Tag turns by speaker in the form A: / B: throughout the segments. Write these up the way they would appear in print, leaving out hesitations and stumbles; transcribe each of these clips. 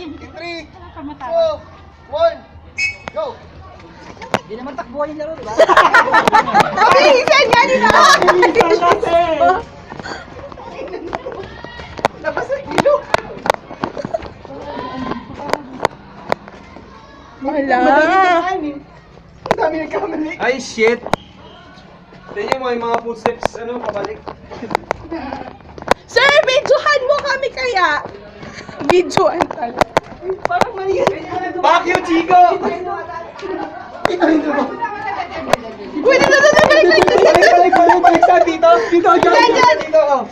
A: In 3, 2, 1, go!
B: Hindi naman takbuhan yung laro, di ba?
C: Mabilisan nga nila!
B: Mabilisan kasi!
A: Labas ang ilog!
C: Wala.
A: Ang dami nagkamali. Ay, shit! Tingnan mo yung mga footsteps, pabalik.
C: Sir, videohan mo kami kaya. Videohan talaga.
A: Parang mali yan. Fuck you, Chico!
C: Uy,
A: Balik sa dito. Dito,
C: Dyan.
A: dito.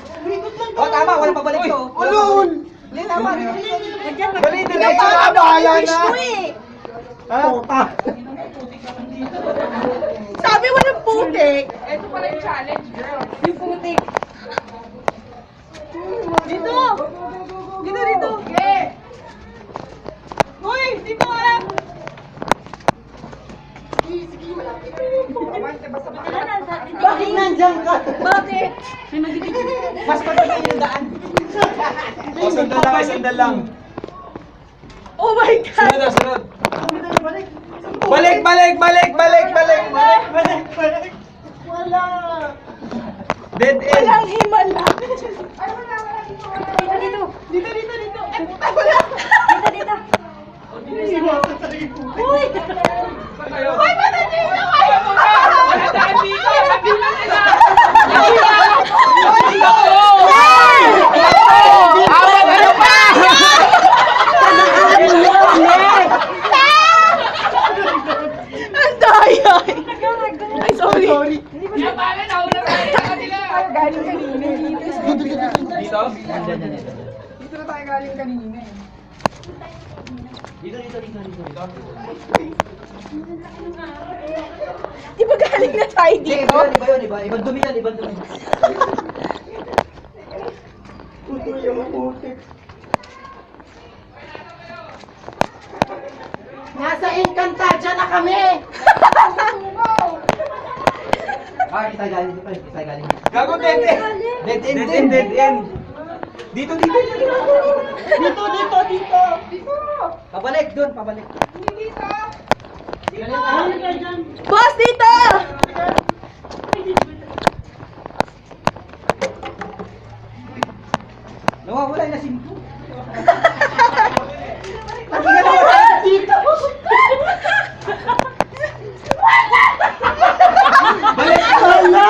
B: Oh, tama, walang pabalik to.
A: Ulun!
B: Hindi, tama.
A: Dali, diretso na, bahala na. Ha?
C: Sabi mo ng putik.
D: Ito pala yung challenge, girl.
C: Yung putik. Dito. Dito.
D: Okay.
C: Uy, dito ka.
B: Bakit nandyan ka?
C: Bakit?
B: Mas pagpagay yung daan.
A: O, sandal lang.
C: Oh my God.
A: Sunod. Balik!
B: Wala.
A: Dead end.
C: Walang himala. Dito. Eh, puta, wala. Dito. Uy! Uy, ba't nandito kayo?
D: Wala tayong dito. Sabi mo nila.
C: Awag ano pa? Ang daya. Ay, sorry.
D: Kaya pala, nauna tayo sa kanila.
C: Galing kanina.
A: Dito?
D: Dito na tayo galing kanina.
B: Dito.
C: Di ba galing na tayo
B: Hindi,
C: dito?
B: iba yun. Ibang dumi yan, ibang dumi. Nasa Encantadia na kami! Kita galing dito.
A: Gago, dead end.
B: Dead end.
A: Dead end. Dito.
B: Pabalik doon, pabalik.
C: Boss, dito!
B: Nawawala na simpo.
C: Dito!
A: Balik!
B: Wala!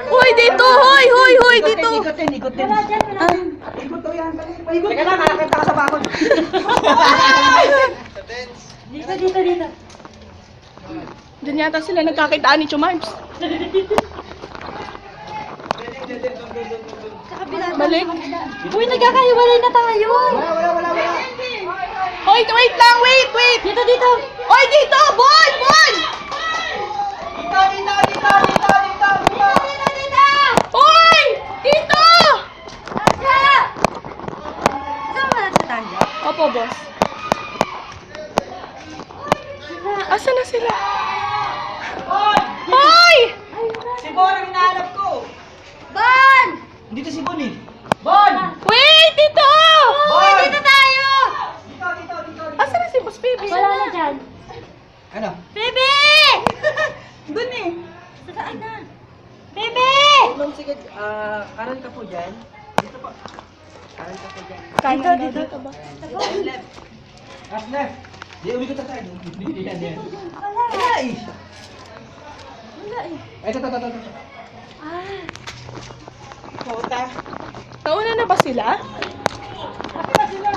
C: Hoy, dito! Hoy, dito!
B: Ikot din. Ikot daw yan. Teka na, nakakanta ka sa bakod.
C: Dito. Diyan yata sila nagkakitaan ni Chumarbs. Balik. Uy, nagkakahiwalay na tayo.
B: Wala.
C: Hoy, wait lang, wait. Dito. Hoy, dito! Bon! Hoy! Dito! Opo, boss. Asa na sila? Hoy!
B: Si Bon ang hinahanap ko.
C: Bon!
B: Dito si Bon eh. Bon!
C: Wait! Dito!
B: Bon!
C: Dito tayo!
B: Dito.
C: Asa na si Boss Baby?
E: Wala na dyan.
B: Ano?
C: Baby! Doon eh.
E: Saan na? Bebe!
B: Ma'am, sige. Kanan ka po dyan. Dito po. Kanan ka po dyan.
C: Dito ba?
B: Left. Left. Di, umikot na tayo. Yan.
E: Wala.
B: Ay!
E: Wala eh.
B: Ito.
E: Ah.
C: Puta. Nauna na ba sila?
E: Bakit ba sila?